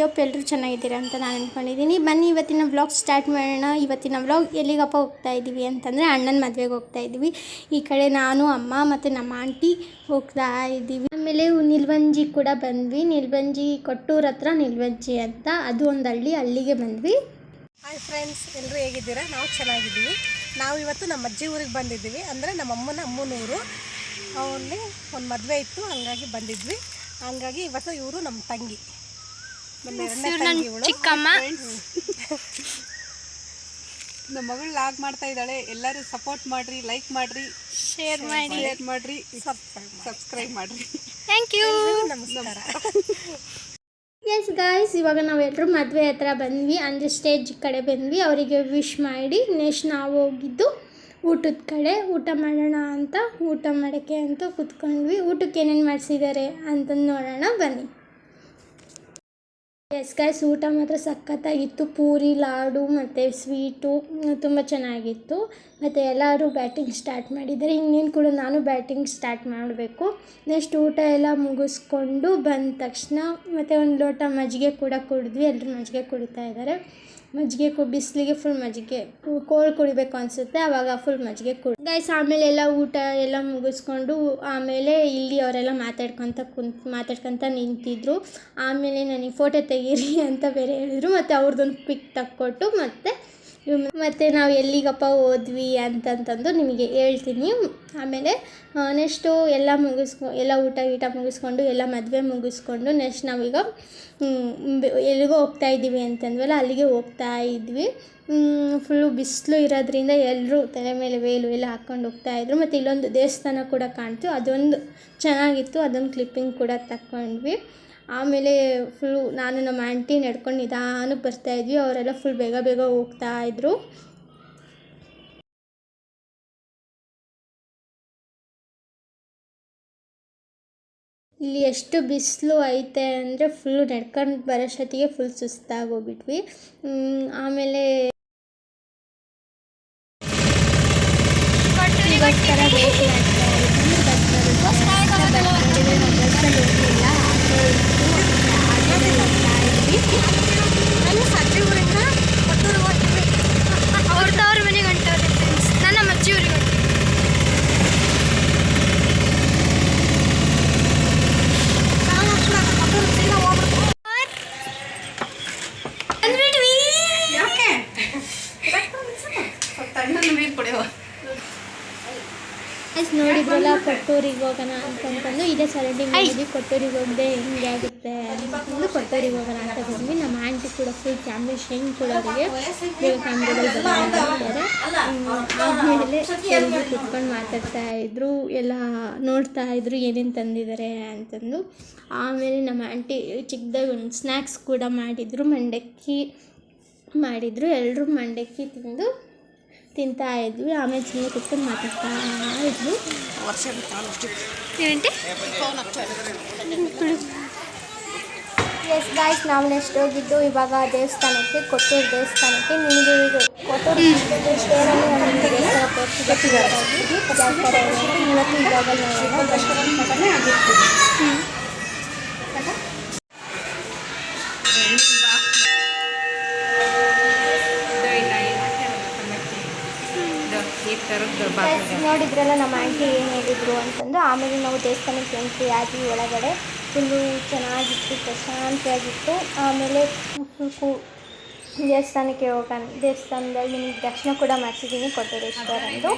Hope ಎಲ್ಲರೂ ಚೆನ್ನಾಗಿದ್ದೀರಾ ಅಂತ ನಾನು ಅಂದ್ಕೊಂಡಿದ್ದೀನಿ. ಬನ್ನಿ ಇವತ್ತಿನ ವ್ಲಾಗ್ ಸ್ಟಾರ್ಟ್ ಮಾಡೋಣ. ಇವತ್ತಿನ ವ್ಲಾಗ್ ಎಲ್ಲಿಗಪ್ಪ ಹೋಗ್ತಾ ಇದ್ದೀವಿ ಅಂತಂದರೆ ಅಣ್ಣನ ಮದುವೆಗೆ ಹೋಗ್ತಾ ಇದ್ದೀವಿ. ಈ ಕಡೆ ನಾನು, ಅಮ್ಮ ಮತ್ತು ನಮ್ಮ ಆಂಟಿ ಹೋಗ್ತಾ ಇದ್ದೀವಿ. ಆಮೇಲೆ ನಿಲ್ವಂಜಿ ಕೂಡ ಬಂದ್ವಿ. ನಿಲ್ವಂಜಿ ಕೊಟ್ಟೂರ ಹತ್ರ ನಿಲ್ವಂಜಿ ಅಂತ, ಅದು ಒಂದು ಅಲ್ಲಿಗೆ ಬಂದ್ವಿ. ಹಾಯ್ ಫ್ರೆಂಡ್ಸ್, ಎಲ್ಲರೂ ಹೇಗಿದ್ದೀರಾ? ನಾವು ಚೆನ್ನಾಗಿದ್ದೀವಿ. ನಾವು ಇವತ್ತು ನಮ್ಮ ಅಜ್ಜಿ ಊರಿಗೆ ಬಂದಿದ್ದೀವಿ. ಅಂದರೆ ನಮ್ಮ ಅಮ್ಮನೂರು. ಅವಲ್ಲಿ ಒಂದು ಮದುವೆ ಇತ್ತು, ಹಂಗಾಗಿ ಬಂದಿದ್ವಿ. ಹಂಗಾಗಿ ಇವತ್ತು ಇವರು ನಮ್ಮ ತಂಗಿ, ಚಿಕ್ಕಮ್ಮ. ನಮ್ಮ ಮಗಳು ಲಾಗ್ ಮಾಡ್ತಾ ಇದ್ದಾಳೆ. ಎಲ್ಲರೂ ಸಪೋರ್ಟ್ ಮಾಡ್ರಿ, ಲೈಕ್ ಮಾಡ್ರಿ, ಶೇರ್ ಮಾಡ್ರಿ, ಸಬ್ಸ್ಕ್ರೈಬ್ ಮಾಡ್ರಿ. Thank you. ನಮಸ್ಕಾರ. ಎಸ್ ಗಾಯ್ಸ್, ಇವಾಗ ನಾವೆಲ್ಲರೂ ಮದುವೆ ಹತ್ರ ಬಂದ್ವಿ. ಅಂದರೆ ಸ್ಟೇಜ್ ಕಡೆ ಬಂದ್ವಿ. ಅವರಿಗೆ ವಿಶ್ ಮಾಡಿ ನೆಕ್ಸ್ಟ್ ನಾವು ಹೋಗಿದ್ದು ಊಟದ ಕಡೆ. ಊಟ ಮಾಡೋಣ ಅಂತ ಊಟ ಮಾಡೋಕ್ಕೆ ಅಂತ ಕೂತ್ಕೊಂಡ್ವಿ. ಊಟಕ್ಕೆ ಏನೇನು ಮಾಡಿಸಿದ್ದಾರೆ ಅಂತಂದು ನೋಡೋಣ ಬನ್ನಿ. ಎಸ್ ಗಾಯ್ಸ್, ಊಟ ಮಾತ್ರ ಸಖತ್ತಾಗಿತ್ತು. ಪೂರಿ, ಲಾಡು ಮತ್ತು ಸ್ವೀಟು ತುಂಬ ಚೆನ್ನಾಗಿತ್ತು. ಮತ್ತು ಎಲ್ಲರೂ ಬ್ಯಾಟಿಂಗ್ ಸ್ಟಾರ್ಟ್ ಮಾಡಿದ್ದಾರೆ. ಇನ್ನೇನು ಕೂಡ ನಾನು ಬ್ಯಾಟಿಂಗ್ ಸ್ಟಾರ್ಟ್ ಮಾಡಬೇಕು. ನೆಕ್ಸ್ಟ್ ಊಟ ಎಲ್ಲ ಮುಗಿಸ್ಕೊಂಡು ಬಂದ ತಕ್ಷಣ ಮತ್ತು ಒಂದು ಲೋಟ ಮಜ್ಜಿಗೆ ಕೂಡ ಕುಡಿದ್ವಿ. ಎಲ್ಲರೂ ಮಜ್ಜಿಗೆ ಕುಡಿತಾ ಇದ್ದಾರೆ. ಮಜ್ಜಿಗೆ ಬಿಸಿಲಿಗೆ ಫುಲ್ ಮಜ್ಜಿಗೆ ಕೋಲ್ಡ್ ಕುಡಿಬೇಕು ಅನಿಸುತ್ತೆ, ಆವಾಗ ಫುಲ್ ಮಜ್ಜಿಗೆ ಗೈಸ್. ಆಮೇಲೆ ಎಲ್ಲ ಊಟ ಎಲ್ಲ ಮುಗಿಸ್ಕೊಂಡು ಆಮೇಲೆ ಇಲ್ಲಿ ಅವರೆಲ್ಲ ಮಾತಾಡ್ಕೊತ ನಿಂತಿದ್ರು. ಆಮೇಲೆ ನನಗೆ ಫೋಟೋ ತೆಗೀರಿ ಅಂತ ಬೇರೆ ಹೇಳಿದ್ರು. ಮತ್ತು ಅವ್ರದ್ದೊಂದು ಪಿಕ್ ತಕ್ಕೊಟ್ಟು ಮತ್ತು ನಾವು ಎಲ್ಲಿಗಪ್ಪ ಹೋದ್ವಿ ಅಂತಂತಂದು ನಿಮಗೆ ಹೇಳ್ತೀನಿ. ಆಮೇಲೆ ನೆಕ್ಸ್ಟು ಎಲ್ಲ ಊಟ ಮುಗಿಸ್ಕೊಂಡು ಎಲ್ಲ ಮದುವೆ ಮುಗಿಸ್ಕೊಂಡು ನೆಕ್ಸ್ಟ್ ನಾವೀಗ ಎಲ್ಲಿಗೋ ಹೋಗ್ತಾ ಇದ್ದೀವಿ ಅಂತಂದ್ವಲ್ಲ, ಅಲ್ಲಿಗೆ ಹೋಗ್ತಾ ಇದ್ವಿ. ಫುಲ್ಲು ಬಿಸಿಲು ಇರೋದ್ರಿಂದ ಎಲ್ಲರೂ ತಲೆ ಮೇಲೆ ವೇಲು ಎಲ್ಲ ಹಾಕ್ಕೊಂಡು ಹೋಗ್ತಾಯಿದ್ರು. ಮತ್ತು ಇಲ್ಲೊಂದು ದೇವಸ್ಥಾನ ಕೂಡ ಕಾಣ್ತು, ಅದೊಂದು ಚೆನ್ನಾಗಿತ್ತು. ಅದೊಂದು ಕ್ಲಿಪ್ಪಿಂಗ್ ಕೂಡ ತಕ್ಕೊಂಡ್ವಿ. ಆಮೇಲೆ ಫುಲ್ಲು ನಾನು ನಮ್ಮ ಆಂಟಿ ನಡ್ಕೊಂಡು ನಿಧಾನಕ್ಕೆ ಬರ್ತಾಯಿದ್ವಿ. ಅವರೆಲ್ಲ ಫುಲ್ ಬೇಗ ಹೋಗ್ತಾಯಿದ್ರು. ಇಲ್ಲಿ ಎಷ್ಟು ಬಿಸಿಲು ಐತೆ ಅಂದರೆ ಫುಲ್ಲು ನಡ್ಕೊಂಡು ಬರೋಷ್ಟೊತ್ತಿಗೆ ಫುಲ್ ಸುಸ್ತಾಗೋಗ್ಬಿಟ್ವಿ. ಆಮೇಲೆ ಅವ್ರ ಮನೆಗೆ ಹೊಂಟವ್ರೆ ಫ್ರೆಂಡ್ಸ್. ನನ್ನ ಅಜ್ಜಿ ಊರಿಗೆ ನೋಡಿದ್ರಲ್ಲ. ಕೊಟ್ಟೂರಿಗೆ ಹೋಗೋಣ ಅಂತಂದು ಇದೇ ಸರೌಂಡಿಂಗ್ ಮಾಡಿದ್ವಿ. ಕೊಟ್ಟೂರಿಗೆ ಹೋಗದೆ ಹಿಂಗೆ ಆಗುತ್ತೆ ಅಂತಂದು ಕೊಟ್ಟೂರಿಗೆ ಹೋಗೋಣ ಅಂತ ಬಂದ್ವಿ. ನಮ್ಮ ಆಂಟಿ ಕೂಡ ಫುಲ್ ಕ್ಯಾಮ್ರಾ ಶೇಂಗ್ ಕೂಡ ಅವರಿಗೆ ಬೇಗ ಕ್ಯಾಮ್ರಾಗಳು ಬರ್ತಾರೆ. ಆಮೇಲೆ ಎಲ್ಲರೂ ಕುತ್ಕೊಂಡು ಮಾತಾಡ್ತಾಯಿದ್ರು, ಎಲ್ಲ ನೋಡ್ತಾಯಿದ್ರು ಏನೇನು ತಂದಿದ್ದಾರೆ ಅಂತಂದು. ಆಮೇಲೆ ನಮ್ಮ ಆಂಟಿ ಚಿಕ್ಕದಾಗಿ ಒಂದು ಸ್ನ್ಯಾಕ್ಸ್ ಕೂಡ ಮಾಡಿದರು, ಮಂಡಕ್ಕಿ ಮಾಡಿದರು. ಎಲ್ಲರೂ ಮಂಡಕ್ಕಿ ತಿಂತಾ ಇದ್ವಿ. ಆಮೇಲೆ ಸುಮ್ಮನೆ ಕುತ್ಕೊಂಡು ಮಾತಾಡ್ತಾ ಇದ್ವಿ. ಎಸ್ ಗಾಯ್ಸ್, ನಾವು ನೆಕ್ಸ್ಟ್ ಹೋಗಿದ್ದು ಇವಾಗ ದೇವಸ್ಥಾನಕ್ಕೆ, ಕೊಟ್ಟೂರು ದೇವಸ್ಥಾನಕ್ಕೆ. ನಿಮಗೆ ಈಗ ಕೊಟ್ಟೂರು ಸ್ಟೇರಲ್ಲಿ ಒಂದು ದೇವಸ್ಥಾನ ತೋರಿಸಿದ್ದಾರೆ. ಇವತ್ತು ಇವಾಗ ನೋಡಿದ್ರಲ್ಲ ನಮ್ಮ ಆಂಟಿ ಏನು ಹೇಳಿದರು ಅಂತಂದು. ಆಮೇಲೆ ನಾವು ದೇವಸ್ಥಾನಕ್ಕೆ ಎಂಟ್ರಿ ಆಗಿ ಒಳಗಡೆ ಫುಲ್ಲು ಚೆನ್ನಾಗಿತ್ತು, ಪ್ರಶಾಂತಿಯಾಗಿತ್ತು. ಆಮೇಲೆ ದೇವಸ್ಥಾನಕ್ಕೆ ದೇವಸ್ಥಾನದಲ್ಲಿ ನಿಮಗೆ ದರ್ಶನ ಕೂಡ ಮಾಡಿಸಿದ್ದೀನಿ ಕೊಟ್ಟೂರೇಶ್ವರಂದು.